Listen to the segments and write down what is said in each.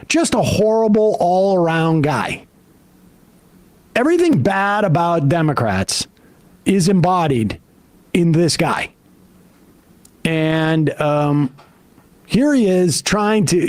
Just a horrible all-around guy. Everything bad about Democrats is embodied in this guy. And here he is trying to,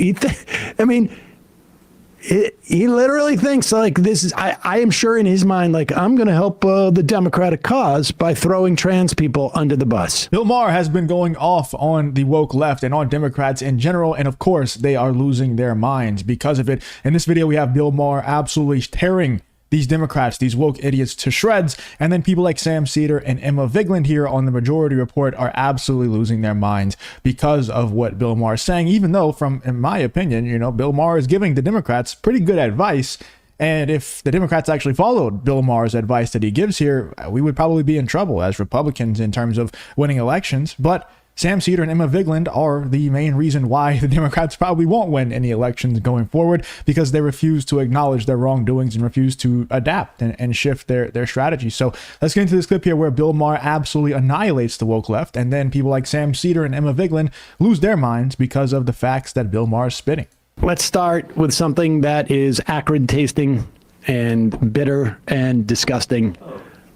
he literally thinks like this is, I am sure in his mind, like, I'm going to help the Democratic cause by throwing trans people under the bus. Bill Maher has been going off on the woke left and on Democrats in general. And of course, they are losing their minds because of it. In this video, we have Bill Maher absolutely tearing these Democrats, these woke idiots, to shreds. And then people like Sam Seder and Emma Vigeland here on the Majority Report are absolutely losing their minds because of what Bill Maher is saying, even though, in my opinion, Bill Maher is giving the Democrats pretty good advice. And if the Democrats actually followed Bill Maher's advice that he gives here, we would probably be in trouble as Republicans in terms of winning elections. But Sam Seder and Emma Vigeland are the main reason why the Democrats probably won't win any elections going forward, because they refuse to acknowledge their wrongdoings and refuse to adapt and shift their strategy. So let's get into this clip here where Bill Maher absolutely annihilates the woke left, and then people like Sam Seder and Emma Vigeland lose their minds because of the facts that Bill Maher is spitting. Let's start with something that is acrid tasting and bitter and disgusting.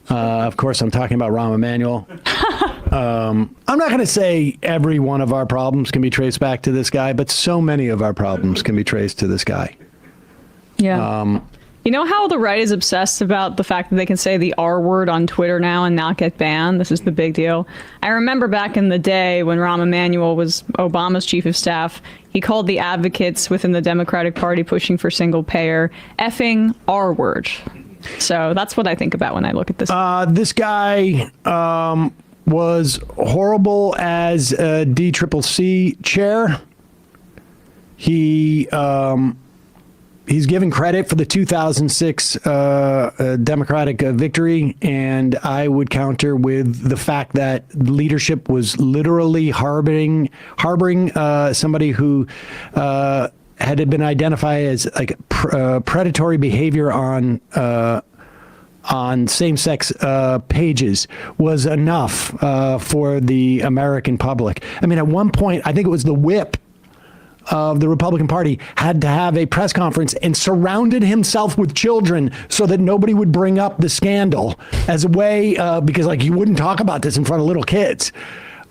Of course, I'm talking about Rahm Emanuel. I'm not going to say every one of our problems can be traced back to this guy, but so many of our problems can be traced to this guy. Yeah. You know how the right is obsessed about the fact that they can say the R word on Twitter now and not get banned? This is the big deal. I remember back in the day when Rahm Emanuel was Obama's chief of staff, he called the advocates within the Democratic Party pushing for single payer effing R word. So that's what I think about when I look at this. This guy was horrible as a DCCC chair. He's given credit for the 2006 Democratic victory, and I would counter with the fact that leadership was literally harboring somebody who had been identified as like predatory behavior on same-sex pages was enough for the American public. I mean, at one point, I think it was the whip of the Republican Party had to have a press conference and surrounded himself with children so that nobody would bring up the scandal as a way, because like you wouldn't talk about this in front of little kids.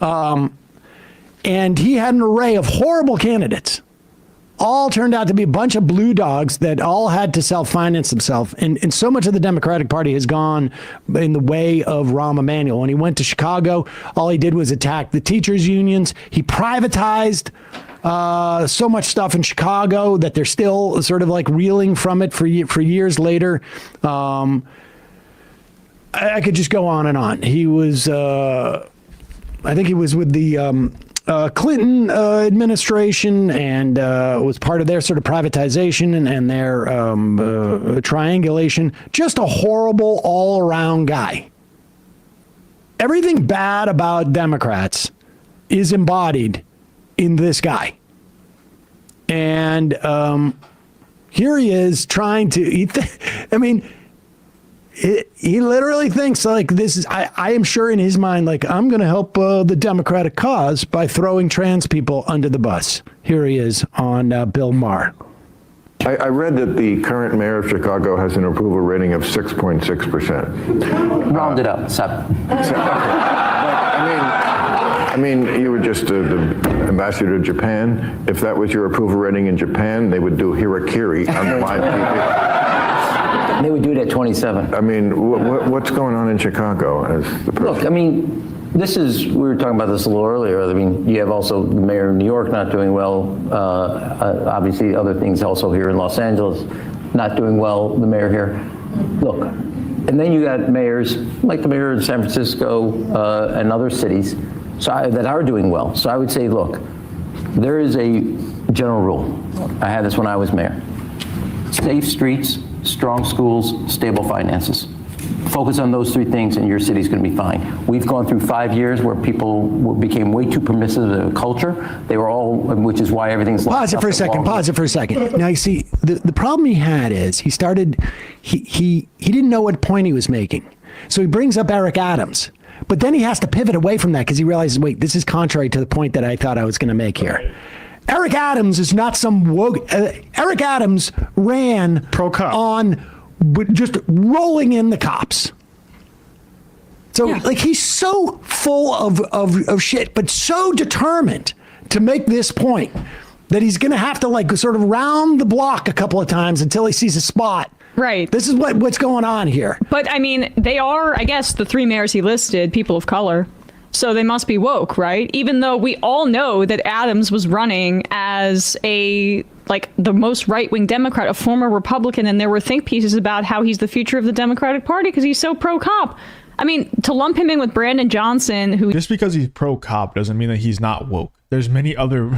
And he had an array of horrible candidates. All turned out to be a bunch of blue dogs that all had to self-finance themselves. And so much of the Democratic Party has gone in the way of Rahm Emanuel. When he went to Chicago, all he did was attack the teachers' unions. He privatized so much stuff in Chicago that they're still sort of like reeling from it for years later. I could just go on and on. He was, I think he was with the Clinton administration and was part of their sort of privatization and their triangulation. Just a horrible all-around guy. Everything bad about Democrats is embodied in this guy. And here he is trying to, he literally thinks like this is, I am sure in his mind, like, I'm going to help the Democratic cause by throwing trans people under the bus. Here he is on Bill Maher. I read that the current mayor of Chicago has an approval rating of 6.6%. Round it up, 7. I mean, you were just the ambassador to Japan. If that was your approval rating in Japan, they would do harakiri on live TV. They would do it at 27. I mean, what's going on in Chicago as the person? Look, I mean, we were talking about this a little earlier. I mean, you have also the mayor of New York not doing well. Obviously, other things also here in Los Angeles not doing well, the mayor here. Look, and then you got mayors like the mayor of San Francisco and other cities that are doing well. So I would say, look, there is a general rule. I had this when I was mayor. Safe streets, strong schools, stable finances. Focus on those 3 things and your city's going to be fine. We've gone through 5 years where people became way too permissive of the culture. They were all, which is why everything's... Pause it for a second. Now, you see, the problem he had is he didn't know what point he was making. So he brings up Eric Adams. But then he has to pivot away from that because he realizes, wait, this is contrary to the point that I thought I was going to make here. Eric Adams is not some woke. Eric Adams ran Pro-cop. on just rolling in the cops. So like he's so full of shit, but so determined to make this point that he's going to have to like sort of round the block a couple of times until he sees a spot. Right. This is what's going on here. But I mean, they are, I guess, the three mayors he listed, people of color. So they must be woke, right? Even though we all know that Adams was running as the most right-wing Democrat, a former Republican, and there were think pieces about how he's the future of the Democratic Party because he's so pro-cop. I mean, to lump him in with Brandon Johnson, who Just because he's pro-cop doesn't mean that he's not woke. There's many other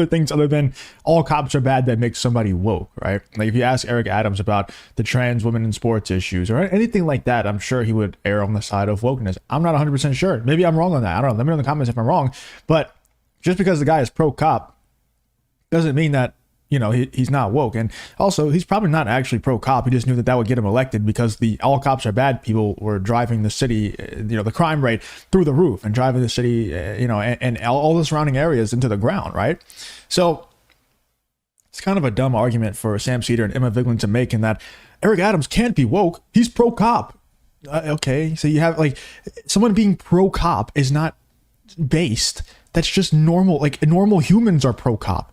things other than all cops are bad that make somebody woke, right? Like if you ask Eric Adams about the trans women in sports issues or anything like that, I'm sure he would err on the side of wokeness. I'm not 100% sure. Maybe I'm wrong on that. I don't know. Let me know in the comments if I'm wrong. But just because the guy is pro-cop doesn't mean that, you know, he's not woke. And also, he's probably not actually pro-cop. He just knew that would get him elected because the all cops are bad people were driving the city, you know, the crime rate through the roof and driving the city, you know, and all the surrounding areas into the ground, right? So it's kind of a dumb argument for Sam Seder and Emma Vigeland to make in that Eric Adams can't be woke. He's pro-cop. Okay, so you have like someone being pro-cop is not based. That's just normal. Like normal humans are pro-cop.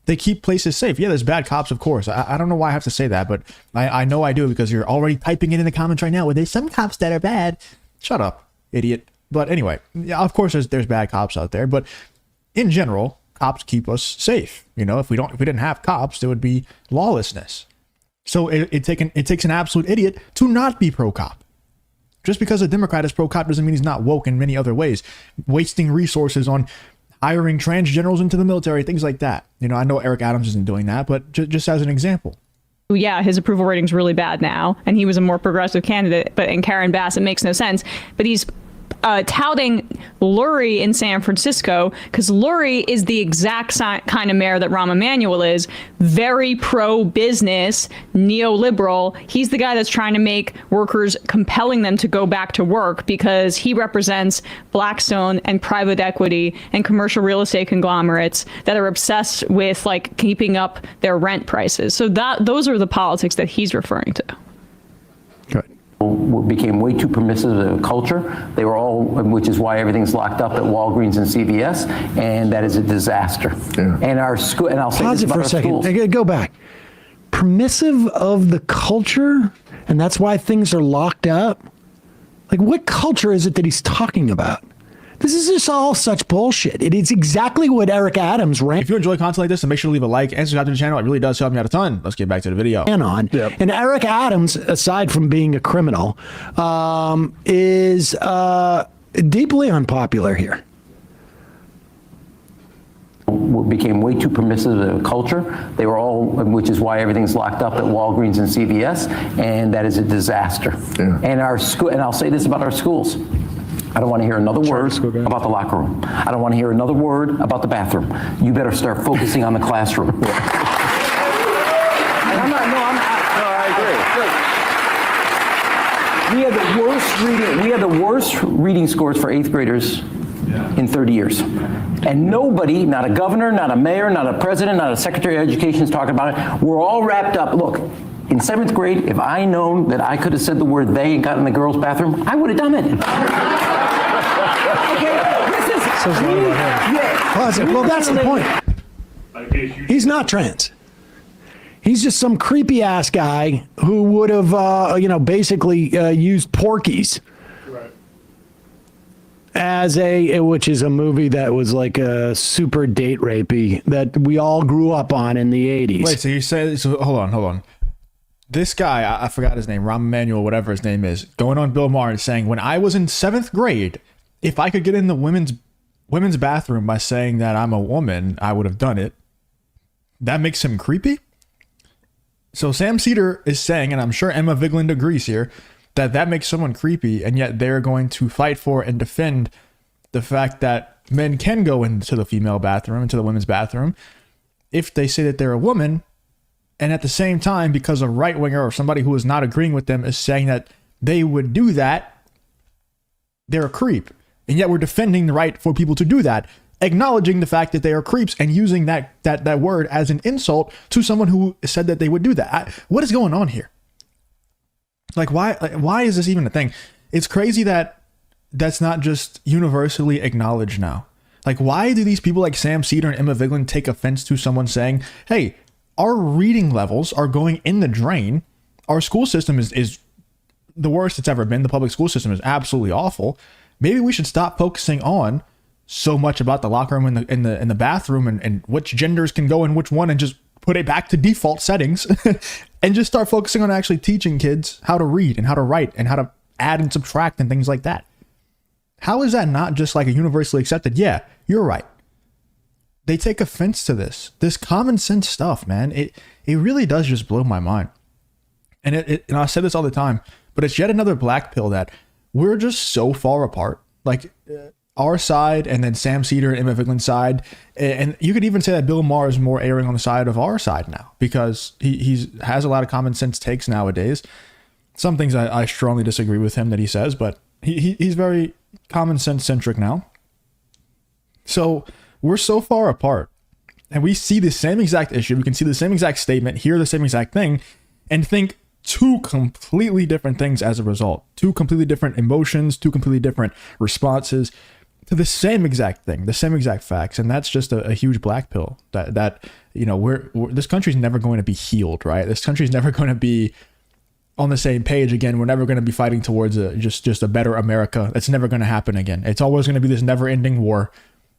They keep places safe. Yeah, there's bad cops, of course. I don't know why I have to say that, but I know I do because you're already typing it in the comments right now where there's some cops that are bad. Shut up, idiot. But anyway, yeah, of course there's bad cops out there, but in general, cops keep us safe. You know, if we didn't have cops, there would be lawlessness. So it takes an absolute idiot to not be pro-cop. Just because a Democrat is pro-cop doesn't mean he's not woke in many other ways. Wasting resources on hiring trans generals into the military, things like that. You know, I know Eric Adams isn't doing that, but just as an example. yeah, his approval rating's really bad now, and he was a more progressive candidate. But in Karen Bass, it makes no sense. But he's touting Lurie in San Francisco because Lurie is the exact kind of mayor that Rahm Emanuel is. Very pro-business, neoliberal. He's the guy that's trying to make workers, compelling them to go back to work because he represents Blackstone and private equity and commercial real estate conglomerates that are obsessed with like keeping up their rent prices. So those are the politics that he's referring to. Good. Became way too permissive of a culture. They were all, which is why everything's locked up at Walgreens and CVS, and that is a disaster. Yeah. And our school, and I'll say Pause this it for about a second. schools. Go back. Permissive of the culture, and that's why things are locked up. Like, what culture is it that he's talking about? This is just all such bullshit. It is exactly what Eric Adams ran. If you enjoy content like this, then make sure to leave a like and subscribe to the channel. It really does help me out a ton. Let's get back to the video. On. Yep. And Eric Adams, aside from being a criminal, is deeply unpopular here. Became way too permissive of a culture. They were all, which is why everything's locked up at Walgreens and CVS, and that is a disaster. Yeah. And our school, and I'll say this about our schools. I don't want to hear another word about the locker room. I don't want to hear another word about the bathroom. You better start focusing on the classroom. And I agree. We had the worst reading scores for 8th graders in 30 years. And nobody, not a governor, not a mayor, not a president, not a secretary of education is talking about it. We're all wrapped up. Look, in 7th grade, if I known that I could have said the word they and got in the girls' bathroom, I would have done it. Well, that's the point. He's not trans. He's just some creepy ass guy who would have, basically used Porky's as which is a movie that was like a super date rapey that we all grew up on in the 80s. Wait, so you say, so hold on. This guy, I forgot his name, Rahm Emanuel, whatever his name is, going on Bill Maher and saying, when I was in 7th grade, if I could get in the women's bathroom by saying that I'm a woman, I would have done it. That makes him creepy. So Sam Seder is saying, and I'm sure Emma Vigeland agrees here, that makes someone creepy, and yet they're going to fight for and defend the fact that men can go into the female bathroom, into the women's bathroom, if they say that they're a woman, and at the same time, because a right-winger or somebody who is not agreeing with them is saying that they would do that, they're a creep. And yet we're defending the right for people to do that. acknowledging the fact that they are creeps and using that word as an insult to someone who said that they would do that. What is going on here? Like, why is this even a thing? It's crazy that that's not just universally acknowledged now. Like, why do these people like Sam Seder and Emma Vigeland take offense to someone saying, hey, our reading levels are going in the drain. Our school system is the worst it's ever been. The public school system is absolutely awful. Maybe we should stop focusing on so much about the locker room in the bathroom and which genders can go in which one, and just put it back to default settings and just start focusing on actually teaching kids how to read and how to write and how to add and subtract and things like that. How is that not just like a universally accepted? Yeah, you're right. They take offense to this common sense stuff, man. It really does just blow my mind. And and I said this all the time, but it's yet another black pill that we're just so far apart. Like our side and then Sam Seder and Emma Vigeland's side. And you could even say that Bill Maher is more erring on the side of our side now, because he has a lot of common sense takes nowadays. Some things I strongly disagree with him that he says, but he's very common sense centric now. So we're so far apart, and we see the same exact issue. We can see the same exact statement, hear the same exact thing, and think two completely different things as a result. Two completely different emotions, two completely different responses to the same exact thing, the same exact facts. And that's just a huge black pill that you know, we're this country's never going to be healed, right? This country's never going to be on the same page again. We're never going to be fighting towards just a better America. That's never going to happen again. It's always going to be this never-ending war,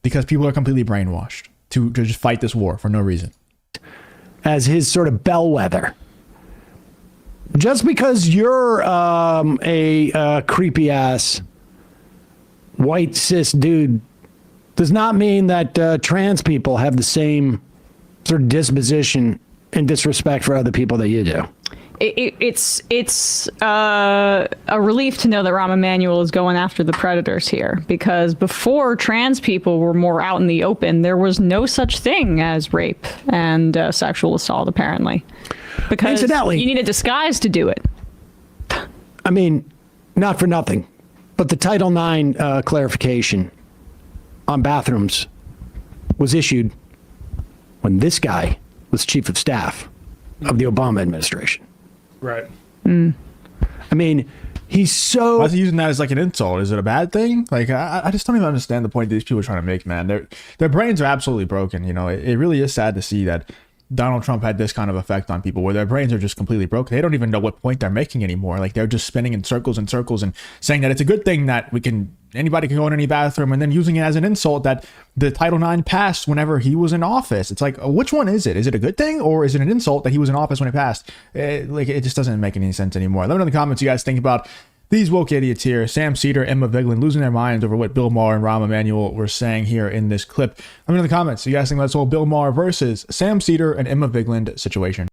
because people are completely brainwashed to just fight this war for no reason. As his sort of bellwether. Just because you're a creepy ass white cis dude does not mean that trans people have the same sort of disposition and disrespect for other people that you do. It's a relief to know that Rahm Emanuel is going after the predators here, because before trans people were more out in the open, there was no such thing as rape and sexual assault, apparently. Because incidentally, you need a disguise to do it. I mean, not for nothing, but the Title IX clarification on bathrooms was issued when this guy was chief of staff of the Obama administration. Right. I mean, he's so... Why is he using that as like an insult? Is it a bad thing? Like, I just don't even understand the point these people are trying to make, man. Their brains are absolutely broken. You know, it really is sad to see that Donald Trump had this kind of effect on people where their brains are just completely broken. They don't even know what point they're making anymore. Like, they're just spinning in circles and circles and saying that it's a good thing that anybody can go in any bathroom, and then using it as an insult that the Title IX passed whenever he was in office. It's like, which one is it? Is it a good thing, or is it an insult that he was in office when it passed? It just doesn't make any sense anymore. Let me know in the comments you guys think about these woke idiots here, Sam Seder, Emma Vigeland, losing their minds over what Bill Maher and Rahm Emanuel were saying here in this clip. Let me know in the comments you guys think about this whole Bill Maher versus Sam Seder and Emma Vigeland situation.